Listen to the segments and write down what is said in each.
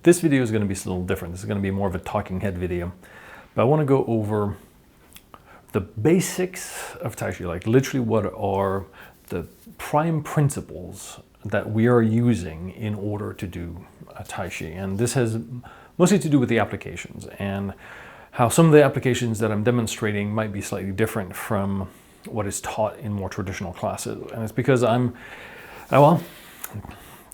this video is going to be a little different. This is going to be more of a talking head video. But I want to go over the basics of Tai Chi, like literally what are the prime principles that we are using in order to do Tai Chi. And this has mostly to do with the applications and how some of the applications that I'm demonstrating might be slightly different from what is taught in more traditional classes. And it's because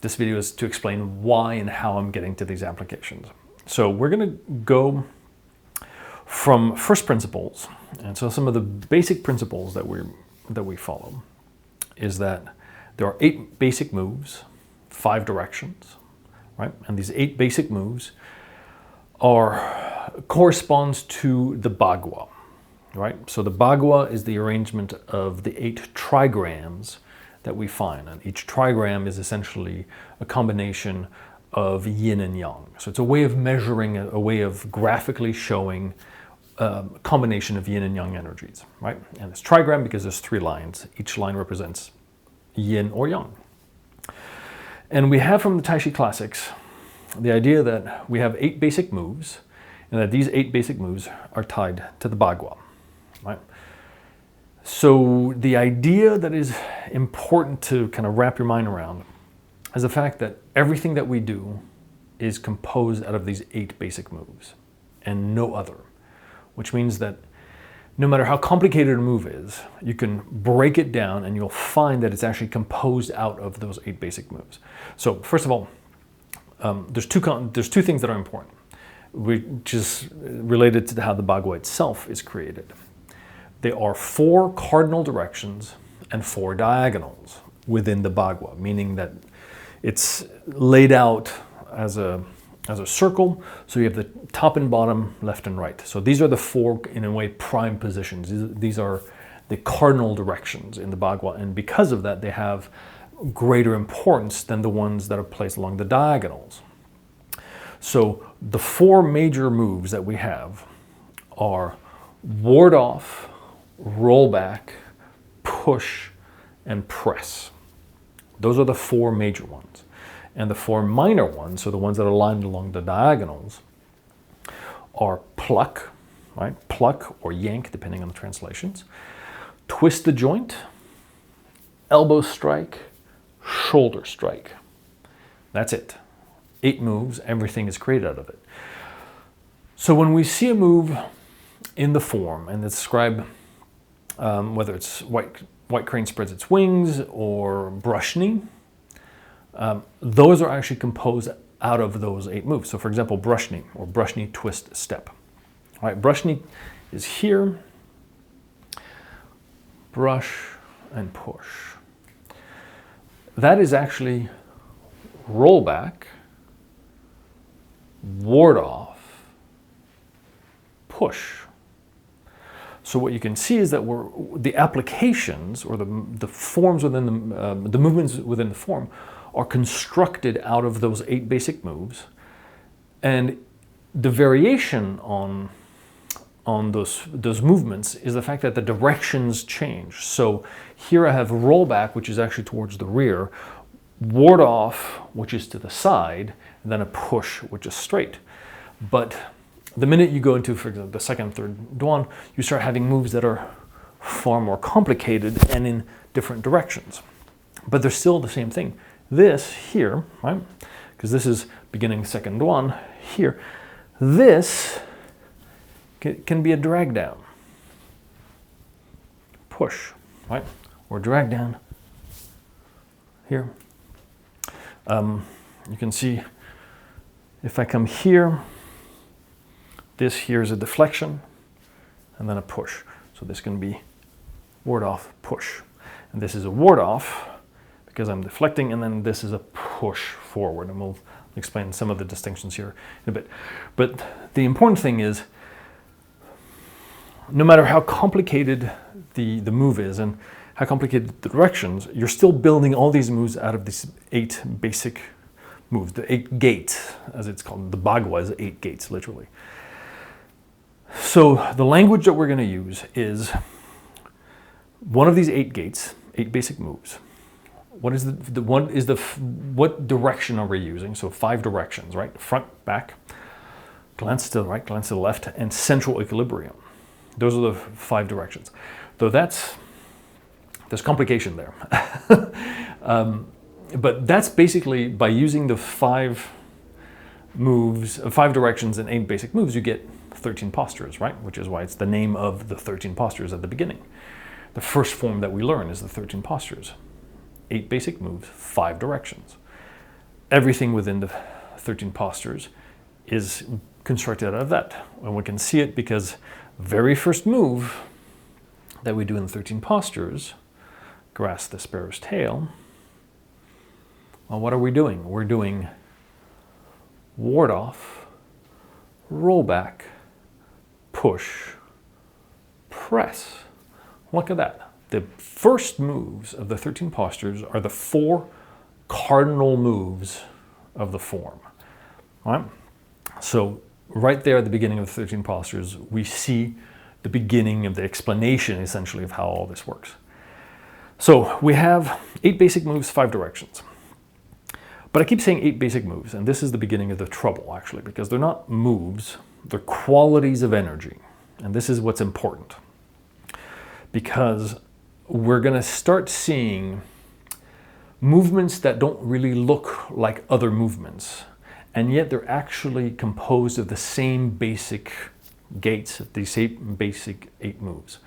this video is to explain why and how I'm getting to these applications. So we're going to go from first principles. And so some of the basic principles that we follow is that there are 8 basic moves, 5 directions, right? And these 8 basic moves corresponds to the Bagua, right? So the Bagua is the arrangement of the 8 trigrams that we find. And each trigram is essentially a combination of yin and yang. So it's a way of measuring, a way of graphically showing a combination of yin and yang energies, right? And it's trigram because there's 3 lines. Each line represents yin or yang. And we have from the Tai Chi classics the idea that we have 8 basic moves, and that these 8 basic moves are tied to the Bagua, right? So the idea that is important to kind of wrap your mind around is the fact that everything that we do is composed out of these 8 basic moves and no other, which means that no matter how complicated a move is, you can break it down and you'll find that it's actually composed out of those 8 basic moves. So first of all, there's two things that are important, which is related to how the Bagua itself is created. There are 4 cardinal directions and 4 diagonals within the Bagua, meaning that it's laid out as a circle. So you have the top and bottom, left and right. So these are the 4, in a way, prime positions. These are the cardinal directions in the Bagua, and because of that, they have greater importance than the ones that are placed along the diagonals. So the 4 major moves that we have are ward off, roll back, push, and press. Those are the 4 major ones. And the 4 minor ones, so the ones that are lined along the diagonals, are pluck, right? Pluck or yank, depending on the translations, twist the joint, elbow strike, shoulder strike. That's it. 8 moves, everything is created out of it. So when we see a move in the form and describe whether it's white crane spreads its wings or brush knee, those are actually composed out of those 8 moves. So for example, brush knee or brush knee twist step. All right, brush knee is here, brush and push. That is actually roll back, ward off, push. So what you can see is that the applications or the forms within the movements within the form are constructed out of those 8 basic moves, and the variation on those movements is the fact that the directions change. So here I have roll back, which is actually towards the rear, ward off, which is to the side, and then a push, which is straight. But the minute you go into, for example, the second and third duan, you start having moves that are far more complicated and in different directions. But they're still the same thing. This here, right, because this is beginning second duan here, this can be a drag down, push, right, or drag down here. You can see if I come here, this here is a deflection and then a push. So this can be ward off, push. And this is a ward off because I'm deflecting, and then this is a push forward. And we'll explain some of the distinctions here in a bit. But the important thing is, no matter how complicated the move is and how complicated the directions, you're still building all these moves out of these 8 basic moves, the 8 gates, as it's called. The Bagua is 8 gates, literally. So the language that we're going to use is one of these 8 gates, 8 basic moves. what direction are we using? So 5 directions, right? Front, back, glance to the right, glance to the left, and central equilibrium. Those are the 5 directions. Though there's complication there. But that's basically, by using the 5 moves, 5 directions and 8 basic moves, you get 13 postures, right? Which is why it's the name of the 13 postures at the beginning. The first form that we learn is the 13 postures. 8 basic moves, 5 directions. Everything within the 13 postures is constructed out of that. And we can see it because very first move that we do in the 13 postures, grasp the sparrow's tail, well, what are we doing? We're doing ward off, roll back, push, press. Look at that. The first moves of the 13 postures are the 4 cardinal moves of the form. All right? So right there at the beginning of the 13 postures, we see the beginning of the explanation, essentially, of how all this works. So we have 8 basic moves, 5 directions. But I keep saying 8 basic moves, and this is the beginning of the trouble, actually, because they're not moves, they're qualities of energy. And this is what's important, because we're going to start seeing movements that don't really look like other movements, and yet they're actually composed of the same basic gaits, these 8 basic 8 moves.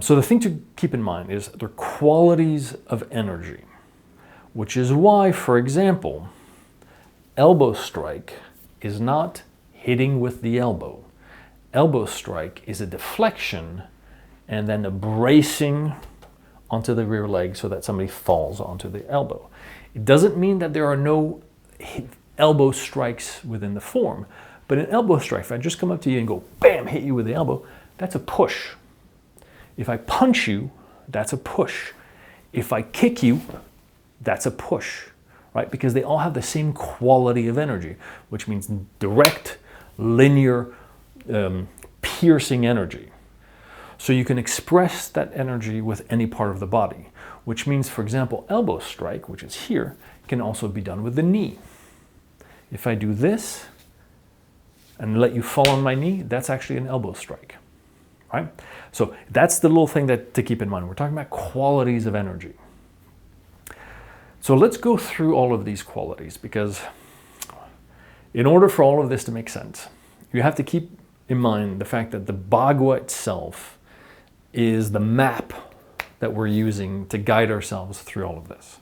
So the thing to keep in mind is they're qualities of energy, which is why, for example, elbow strike is not hitting with the elbow. Elbow strike is a deflection and then a bracing onto the rear leg so that somebody falls onto the elbow. It doesn't mean that there are no elbow strikes within the form, but an elbow strike, if I just come up to you and go, bam, hit you with the elbow, that's a push. If I punch you, that's a push. If I kick you, that's a push, right? Because they all have the same quality of energy, which means direct, linear, piercing energy. So you can express that energy with any part of the body, which means, for example, elbow strike, which is here, can also be done with the knee. If I do this and let you fall on my knee, that's actually an elbow strike, right? So that's the little thing to keep in mind. We're talking about qualities of energy. So let's go through all of these qualities, because in order for all of this to make sense, you have to keep in mind the fact that the Bagua itself is the map that we're using to guide ourselves through all of this.